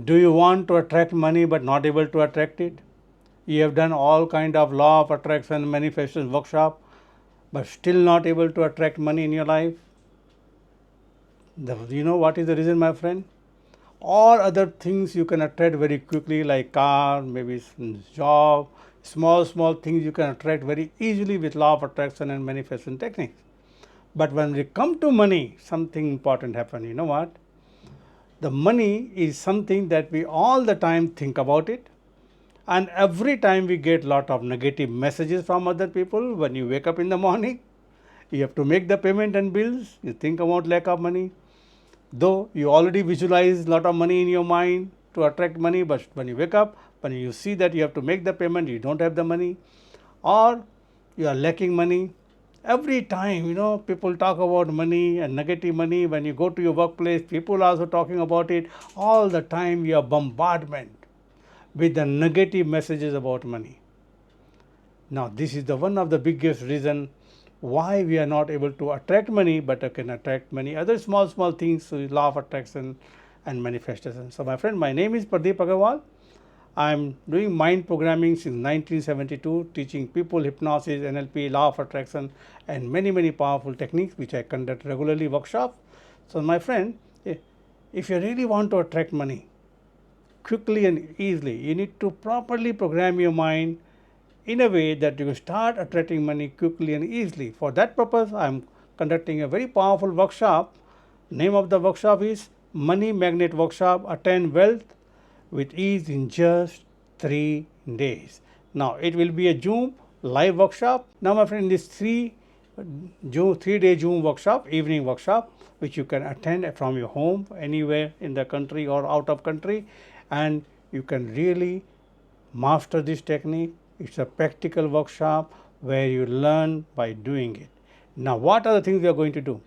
Do you want to attract money but not able to attract it? You have done all kind of law of attraction manifestation workshop but still not able to attract money in your life. You know what is the reason, my friend? All other things you can attract very quickly, like car, maybe job, small things you can attract very easily with law of attraction and manifestation techniques. But when we come to money, something important happens. You know what? The money is something that we all the time think about it, and every time we get lot of negative messages from other people. When you wake up in the morning, you have to make the payment and bills, you think about lack of money, though you already visualize lot of money in your mind to attract money, but when you wake up, when you see that you have to make the payment, you don't have the money, or you are lacking money. Every time, people talk about money and negative money. When you go to your workplace, people are also talking about it. All the time you are bombardment with the negative messages about money. Now, this is the one of the biggest reason why we are not able to attract money, but can attract many other small things through law of attraction and manifestation. So, my friend, my name is Pradeep Aggarwal. I am doing mind programming since 1972, teaching people hypnosis, NLP, law of attraction, and many powerful techniques which I conduct regularly workshops. So, my friend, if you really want to attract money quickly and easily, you need to properly program your mind in a way that you start attracting money quickly and easily. For that purpose, I am conducting a very powerful workshop. Name of the workshop is Money Magnet Workshop, Attain Wealth with Ease in just 3 days. Now, it will be a Zoom live workshop. Now, my friend, this 3-day Zoom workshop, evening workshop, which you can attend from your home, anywhere in the country or out of country, and you can really master this technique. It's a practical workshop where you learn by doing it. Now, what are the things we are going to do?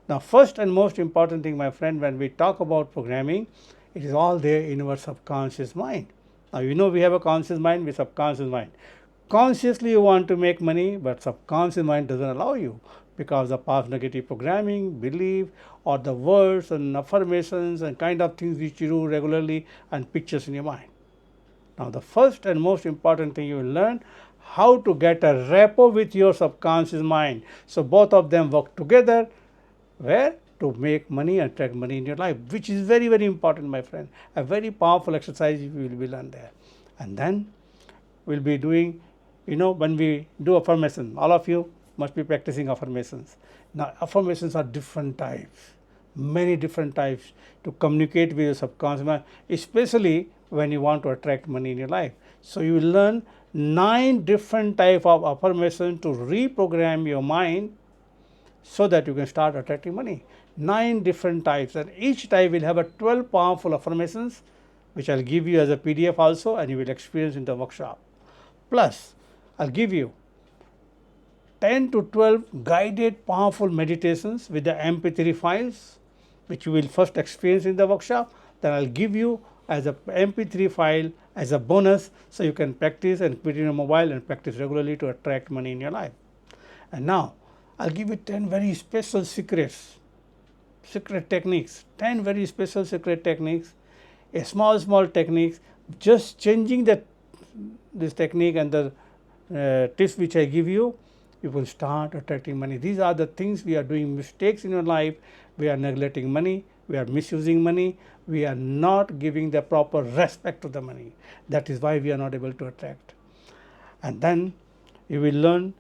Now, first and most important thing, my friend, when we talk about programming, it is all there in our subconscious mind. Now, we have a conscious mind with subconscious mind. Consciously you want to make money, but subconscious mind doesn't allow you because of past negative programming, belief, or the words and affirmations and kind of things which you do regularly and pictures in your mind. Now, the first and most important thing you will learn how to get a rapport with your subconscious mind. So, both of them work together where to make money and attract money in your life, which is very important, my friend. A very powerful exercise you will be learned there. And then we'll be doing, when we do affirmation, all of you must be practicing affirmations. Now, affirmations are different types, many different types to communicate with your subconscious mind, especially when you want to attract money in your life. So, you will learn 9 different types of affirmations to reprogram your mind so that you can start attracting money. 9 different types, and each type will have a 12 powerful affirmations, which I'll give you as a PDF also, and you will experience in the workshop. Plus, I'll give you 10 to 12 guided powerful meditations with the MP3 files, which you will first experience in the workshop. Then I'll give you as a MP3 file as a bonus, so you can practice and put it in your mobile and practice regularly to attract money in your life. And now, I'll give you 10 very special secret techniques, 10 very special secret techniques, a small techniques, just changing this technique and the tips which I give you, you will start attracting money. These are the things we are doing mistakes in your life. We are neglecting money, we are misusing money, we are not giving the proper respect to the money. That is why we are not able to attract. And then you will learn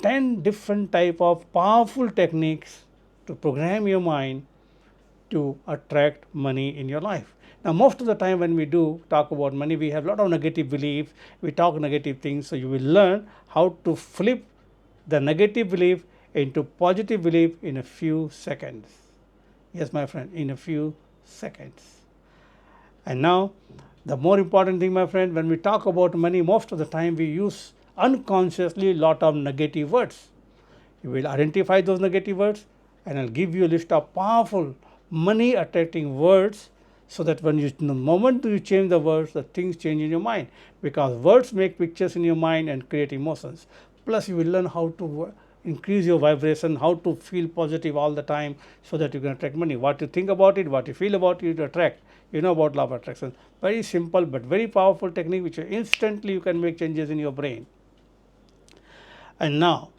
10 different type of powerful techniques to program your mind to attract money in your life. Now, most of the time when we do talk about money, we have a lot of negative beliefs, we talk negative things, so you will learn how to flip the negative belief into positive belief in a few seconds. Yes, my friend, in a few seconds. And now, the more important thing, my friend, when we talk about money, most of the time we use unconsciously lot of negative words. You will identify those negative words, and I'll give you a list of powerful money attracting words, so that the moment you change the words, the things change in your mind, because words make pictures in your mind and create emotions. Plus, you will learn how to increase your vibration, how to feel positive all the time, so that you can attract money. What you think about it, what you feel about it, you attract. you know about law of attraction. Very simple but very powerful technique which instantly you can make changes in your brain. And now,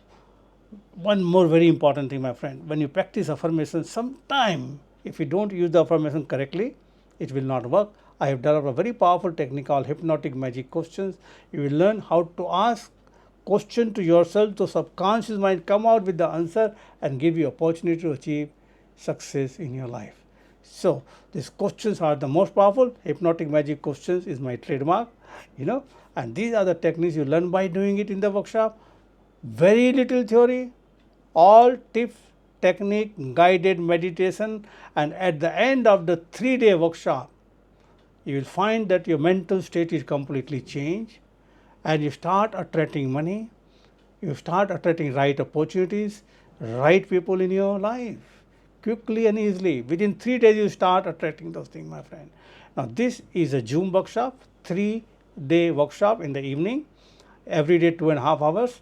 one more very important thing, my friend. When you practice affirmation, sometime if you don't use the affirmation correctly, it will not work. I have developed a very powerful technique called hypnotic magic questions. You will learn how to ask question to yourself, so subconscious mind come out with the answer and give you opportunity to achieve success in your life. So these questions are the most powerful. Hypnotic magic questions is my trademark, and these are the techniques you learn by doing it in the workshop. Very little theory, all tips, technique, guided meditation, and at the end of the 3-day workshop, you will find that your mental state is completely changed and you start attracting money, you start attracting right opportunities, right people in your life, quickly and easily. Within 3 days, you start attracting those things, my friend. Now, this is a Zoom workshop, 3-day workshop in the evening, every day 2.5 hours.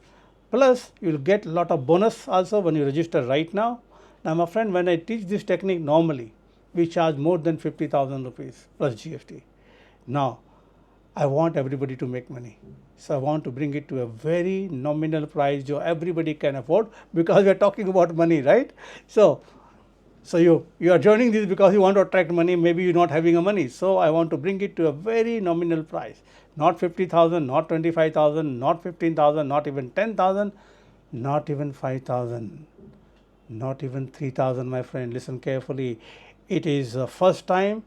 Plus, you will get a lot of bonus also when you register right now. Now, my friend, when I teach this technique normally, we charge more than 50,000 rupees plus GST. Now, I want everybody to make money. So, I want to bring it to a very nominal price that everybody can afford, because we are talking about money, right? So you are joining this because you want to attract money, maybe you're not having a money. So I want to bring it to a very nominal price, not 50,000, not 25,000, not 15,000, not even 10,000, not even 5,000, not even 3,000, my friend. Listen carefully. It is the first time,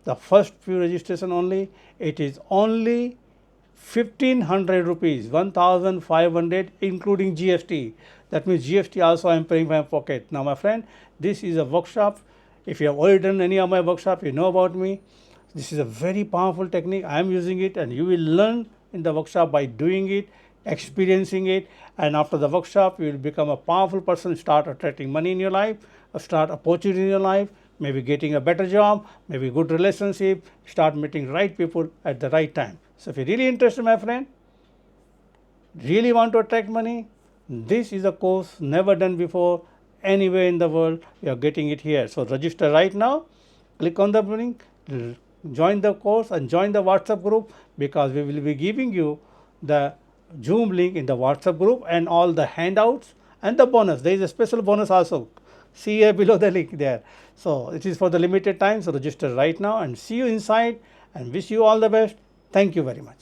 the first few registration only. It is only 1,500 rupees, 1,500 including GST. That means GST also I am paying from my pocket. Now, my friend, this is a workshop. If you have already done any of my workshop, you know about me. This is a very powerful technique. I am using it, and you will learn in the workshop by doing it, experiencing it, and after the workshop, you will become a powerful person, start attracting money in your life, start opportunity in your life, maybe getting a better job, maybe good relationship, start meeting right people at the right time. So if you're really interested, my friend, really want to attract money, this is a course never done before anywhere in the world. You are getting it here. So register right now, click on the link, join the course and join the WhatsApp group, because we will be giving you the Zoom link in the WhatsApp group and all the handouts and the bonus. There is a special bonus also. See here below the link there. So it is for the limited time. So register right now and see you inside, and wish you all the best. Thank you very much.